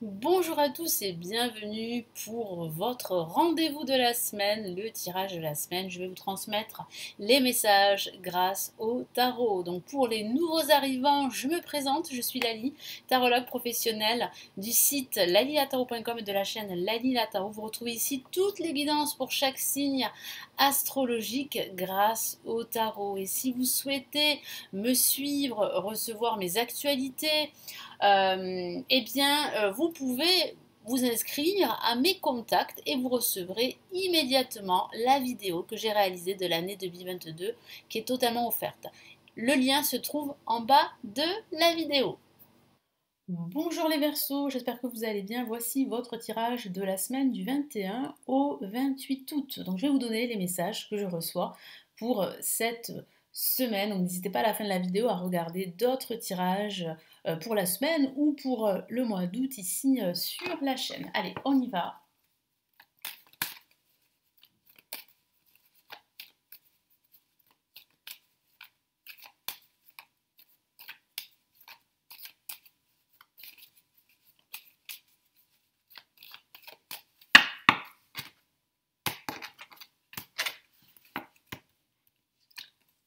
Bonjour à tous et bienvenue pour votre rendez-vous de la semaine, le tirage de la semaine. Je vais vous transmettre les messages grâce au tarot. Donc pour les nouveaux arrivants, je me présente, je suis Lali, tarologue professionnelle du site lalilatarot.com et de la chaîne Lali la Tarot. Vous retrouvez ici toutes les guidances pour chaque signe astrologique grâce au tarot. Et si vous souhaitez me suivre, recevoir mes actualités, vous pouvez vous inscrire à mes contacts et vous recevrez immédiatement la vidéo que j'ai réalisée de l'année 2022 qui est totalement offerte. Le lien se trouve en bas de la vidéo. Bonjour les Verseaux, j'espère que vous allez bien. Voici votre tirage de la semaine du 21 au 28 août. Donc je vais vous donner les messages que je reçois pour cette semaine. Donc n'hésitez pas à la fin de la vidéo à regarder d'autres tirages pour la semaine ou pour le mois d'août ici sur la chaîne. Allez, on y va.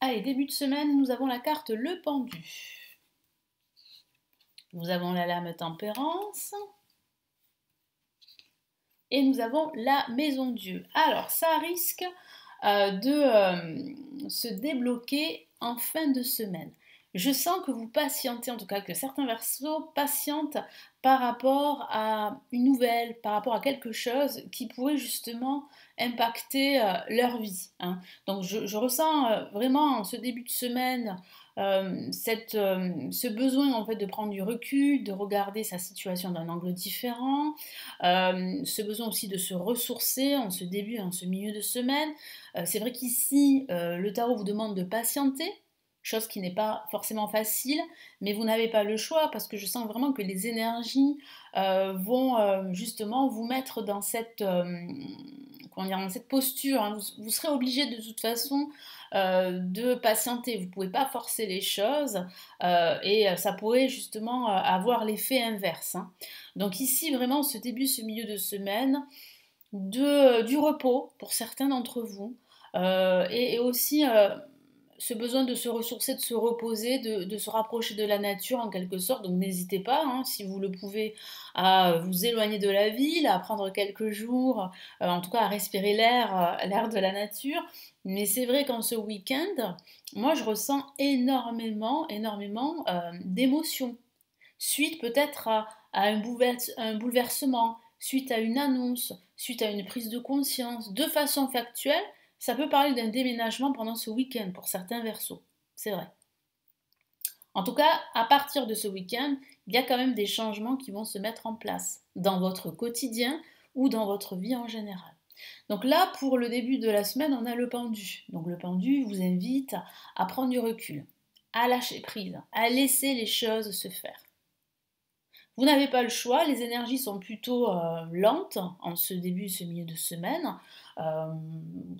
Allez, début de semaine, nous avons la carte le pendu. Nous avons la lame tempérance. Et nous avons la maison Dieu. Alors, ça risque de se débloquer en fin de semaine. Je sens que vous patientez, en tout cas que certains Verseaux patientent par rapport à une nouvelle, par rapport à quelque chose qui pourrait justement impacter leur vie. Hein. Donc je ressens vraiment en ce début de semaine ce besoin en fait de prendre du recul, de regarder sa situation d'un angle différent, ce besoin aussi de se ressourcer en ce début, en ce milieu de semaine. C'est vrai qu'ici, le tarot vous demande de patienter, chose qui n'est pas forcément facile, mais vous n'avez pas le choix parce que je sens vraiment que les énergies vont justement vous mettre dans cette, comment dire, dans cette posture. Hein. Vous serez obligé de toute façon de patienter. Vous ne pouvez pas forcer les choses et ça pourrait justement avoir l'effet inverse. Hein. Donc ici, vraiment, ce début, ce milieu de semaine, du repos pour certains d'entre vous, et aussi ce besoin de se ressourcer, de se reposer, de se rapprocher de la nature en quelque sorte. Donc n'hésitez pas, hein, si vous le pouvez, à vous éloigner de la ville, à prendre quelques jours, en tout cas à respirer l'air de la nature. Mais c'est vrai qu'en ce week-end, moi je ressens énormément d'émotions suite peut-être à un bouleversement, suite à une annonce, suite à une prise de conscience. De façon factuelle, ça peut parler d'un déménagement pendant ce week-end pour certains Verseaux. C'est vrai. En tout cas, à partir de ce week-end, il y a quand même des changements qui vont se mettre en place dans votre quotidien ou dans votre vie en général. Donc là, pour le début de la semaine, on a le pendu. Donc le pendu vous invite à prendre du recul, à lâcher prise, à laisser les choses se faire. Vous n'avez pas le choix, les énergies sont plutôt lentes en ce début, ce milieu de semaine. Euh,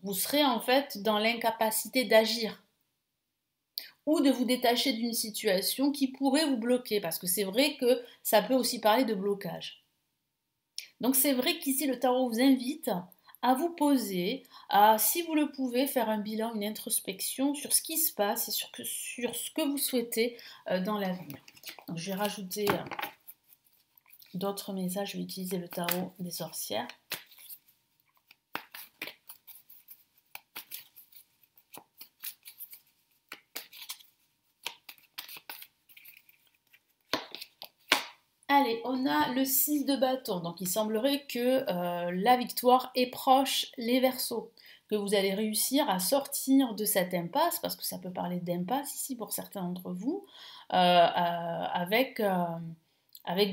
vous serez en fait dans l'incapacité d'agir ou de vous détacher d'une situation qui pourrait vous bloquer, parce que c'est vrai que ça peut aussi parler de blocage. Donc c'est vrai qu'ici le tarot vous invite à vous poser, à, si vous le pouvez, faire un bilan, une introspection sur ce qui se passe et sur ce que vous souhaitez dans l'avenir. Donc je vais rajouter d'autres messages, je vais utiliser le tarot des sorcières. Allez, on a le 6 de bâton, donc il semblerait que la victoire est proche les Verseaux, que vous allez réussir à sortir de cette impasse, parce que ça peut parler d'impasse ici pour certains d'entre vous, avec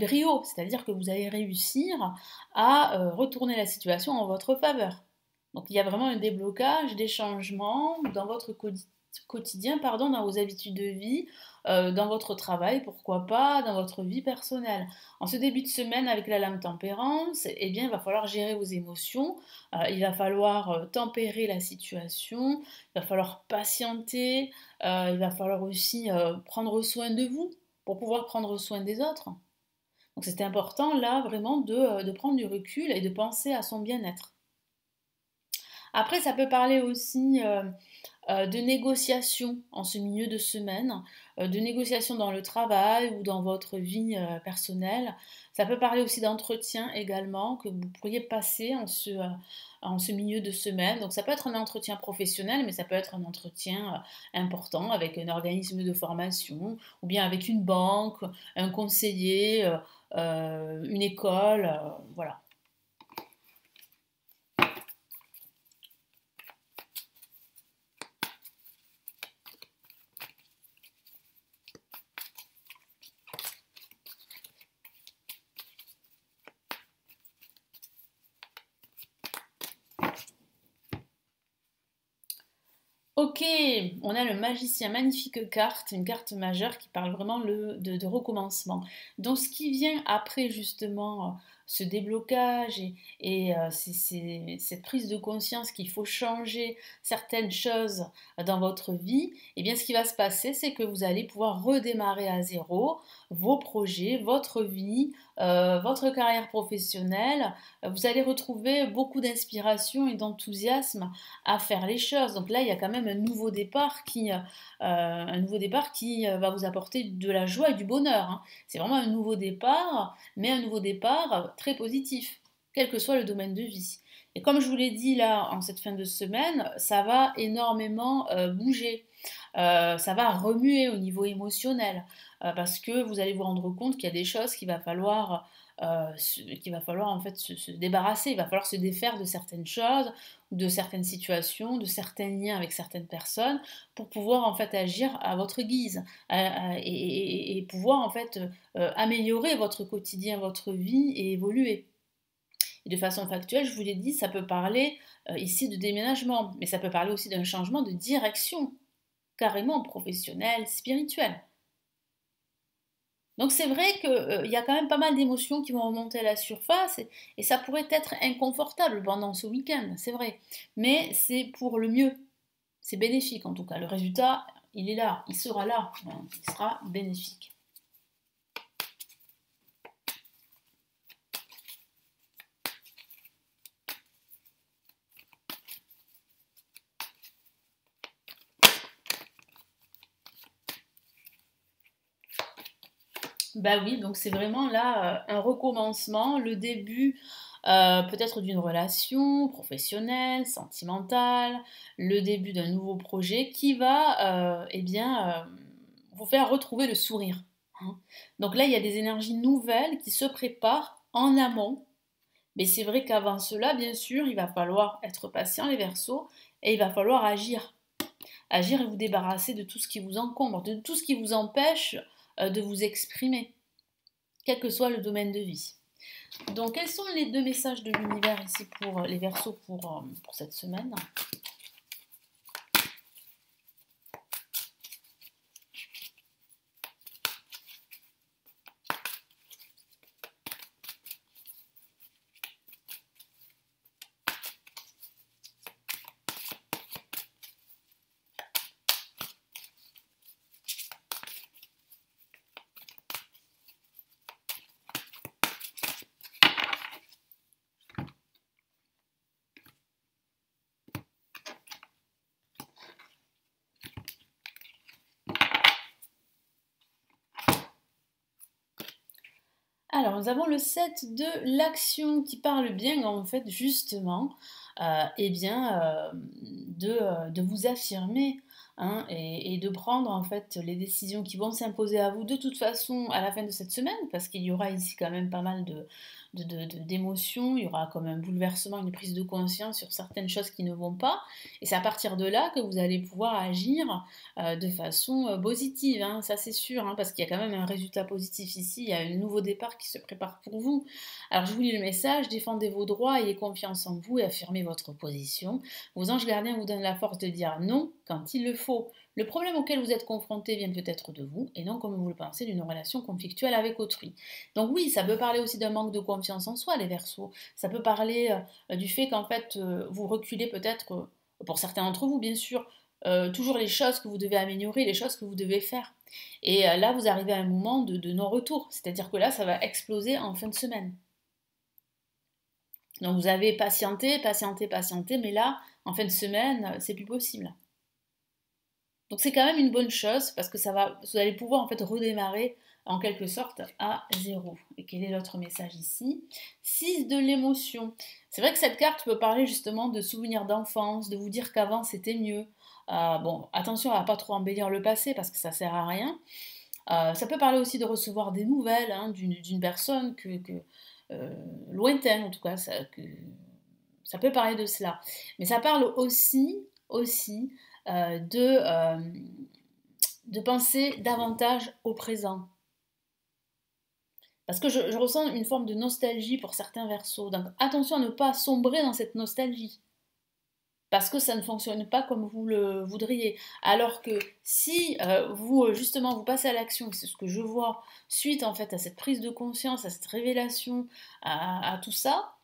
brio, c'est-à-dire que vous allez réussir à retourner la situation en votre faveur. Donc il y a vraiment un déblocage, des changements dans votre quotidien, pardon, dans vos habitudes de vie, dans votre travail, pourquoi pas, dans votre vie personnelle. En ce début de semaine avec la lame tempérance, eh bien, il va falloir gérer vos émotions, il va falloir tempérer la situation, il va falloir patienter, il va falloir aussi prendre soin de vous pour pouvoir prendre soin des autres. Donc c'est important là vraiment de prendre du recul et de penser à son bien-être. Après, ça peut parler aussi de négociation en ce milieu de semaine, de négociation dans le travail ou dans votre vie personnelle. Ça peut parler aussi d'entretien également que vous pourriez passer en ce milieu de semaine. Donc ça peut être un entretien professionnel, mais ça peut être un entretien important avec un organisme de formation ou bien avec une banque, un conseiller, une école, voilà. Ok, on a le magicien, magnifique carte, une carte majeure qui parle vraiment de recommencement. Donc ce qui vient après justement ce déblocage et cette prise de conscience qu'il faut changer certaines choses dans votre vie, eh bien ce qui va se passer, c'est que vous allez pouvoir redémarrer à zéro vos projets, votre vie, votre carrière professionnelle. Vous allez retrouver beaucoup d'inspiration et d'enthousiasme à faire les choses. Donc là, il y a quand même un nouveau départ qui va vous apporter de la joie et du bonheur, hein. C'est vraiment un nouveau départ, mais un nouveau départ très positif, quel que soit le domaine de vie. Et comme je vous l'ai dit là, en cette fin de semaine, ça va énormément bouger. Ça va remuer au niveau émotionnel parce que vous allez vous rendre compte qu'il y a des choses qu'il va falloir en fait se débarrasser, il va falloir se défaire de certaines choses, de certaines situations, de certains liens avec certaines personnes pour pouvoir en fait agir à votre guise et pouvoir en fait améliorer votre quotidien, votre vie et évoluer. Et de façon factuelle, je vous l'ai dit, ça peut parler ici de déménagement, mais ça peut parler aussi d'un changement de direction, carrément professionnel, spirituel. Donc c'est vrai qu'il y a quand même pas mal d'émotions qui vont remonter à la surface et ça pourrait être inconfortable pendant ce week-end, c'est vrai. Mais c'est pour le mieux. C'est bénéfique en tout cas. Le résultat, il est là, il sera là, il sera bénéfique. Bah oui, donc c'est vraiment là un recommencement, le début peut-être d'une relation professionnelle, sentimentale, le début d'un nouveau projet qui va eh bien, vous faire retrouver le sourire, hein. Donc là, il y a des énergies nouvelles qui se préparent en amont, mais c'est vrai qu'avant cela, bien sûr, il va falloir être patient, les Verseaux, et il va falloir agir. Agir et vous débarrasser de tout ce qui vous encombre, de tout ce qui vous empêche de vous exprimer, quel que soit le domaine de vie. Donc, quels sont les deux messages de l'univers ici pour les Verseaux pour cette semaine? Alors, nous avons le 7 de l'action qui parle bien, en fait, justement, eh bien, de vous affirmer, hein, et de prendre, en fait, les décisions qui vont s'imposer à vous de toute façon à la fin de cette semaine, parce qu'il y aura ici quand même pas mal d'émotions, il y aura comme un bouleversement, une prise de conscience sur certaines choses qui ne vont pas, et c'est à partir de là que vous allez pouvoir agir de façon positive, hein, ça c'est sûr, hein, parce qu'il y a quand même un résultat positif ici, il y a un nouveau départ qui se prépare pour vous. Alors je vous lis le message, défendez vos droits, ayez confiance en vous et affirmez votre position. Vos anges gardiens vous donnent la force de dire non quand il le faut. Le problème auquel vous êtes confronté vient peut-être de vous et non, comme vous le pensez, d'une relation conflictuelle avec autrui. Donc oui, ça peut parler aussi d'un manque de confiance en soi, les Verseaux. Ça peut parler du fait qu'en fait, vous reculez peut-être, pour certains d'entre vous bien sûr, toujours les choses que vous devez améliorer, les choses que vous devez faire. Et là, vous arrivez à un moment de non-retour, c'est-à-dire que là, ça va exploser en fin de semaine. Donc vous avez patienté, patienté, patienté, mais là, en fin de semaine, c'est plus possible. Donc c'est quand même une bonne chose parce que vous allez pouvoir en fait redémarrer en quelque sorte à zéro. Et quel est l'autre message ici? 6 de l'émotion. C'est vrai que cette carte peut parler justement de souvenirs d'enfance, de vous dire qu'avant c'était mieux. Bon, attention à ne pas trop embellir le passé parce que ça sert à rien. Ça peut parler aussi de recevoir des nouvelles hein, d'une personne lointaine en tout cas, ça peut parler de cela. Mais ça parle aussi de penser davantage au présent. Parce que je ressens une forme de nostalgie pour certains versos. Donc attention à ne pas sombrer dans cette nostalgie. Parce que ça ne fonctionne pas comme vous le voudriez. Alors que si vous, justement, vous passez à l'action, c'est ce que je vois, suite en fait à cette prise de conscience, à cette révélation, à tout ça,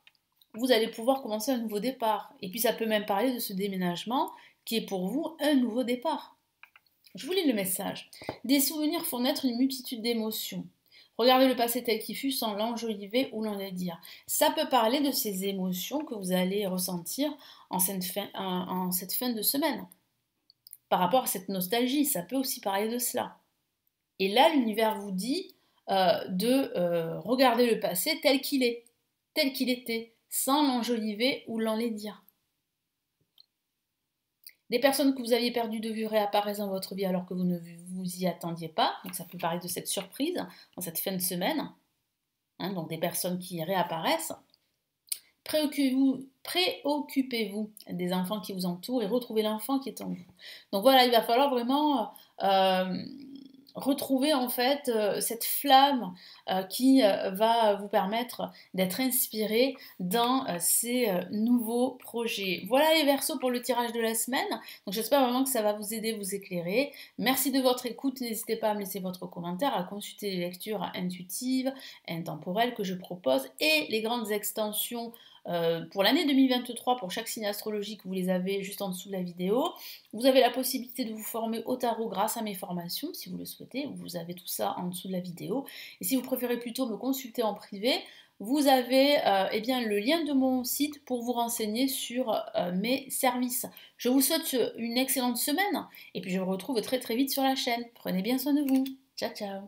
vous allez pouvoir commencer un nouveau départ. Et puis ça peut même parler de ce déménagement qui est pour vous un nouveau départ. Je vous lis le message. Des souvenirs font naître une multitude d'émotions. Regardez le passé tel qu'il fut sans l'enjoliver ou l'en dire. Ça peut parler de ces émotions que vous allez ressentir en cette fin de semaine. Par rapport à cette nostalgie, ça peut aussi parler de cela. Et là, l'univers vous dit de regarder le passé tel qu'il est, tel qu'il était, sans l'enjoliver ou l'en dire. Des personnes que vous aviez perdues de vue réapparaissent dans votre vie alors que vous ne vous y attendiez pas. Donc ça peut parler de cette surprise dans cette fin de semaine. Hein, donc des personnes qui réapparaissent. Préoccupez-vous des enfants qui vous entourent et retrouvez l'enfant qui est en vous. Donc voilà, il va falloir vraiment retrouver en fait cette flamme qui va vous permettre d'être inspiré dans ces nouveaux projets. Voilà les Verseaux pour le tirage de la semaine. Donc j'espère vraiment que ça va vous aider, vous éclairer. Merci de votre écoute. N'hésitez pas à me laisser votre commentaire, à consulter les lectures intuitives, intemporelles que je propose et les grandes extensions pour l'année 2023 pour chaque signe astrologique, vous les avez juste en dessous de la vidéo. Vous avez la possibilité de vous former au tarot grâce à mes formations si vous le souhaitez. Vous avez tout ça en dessous de la vidéo. Et si vous préférez plutôt me consulter en privé, vous avez eh bien, le lien de mon site pour vous renseigner sur mes services. Je vous souhaite une excellente semaine et puis je vous retrouve très très vite sur la chaîne. Prenez bien soin de vous. Ciao ciao.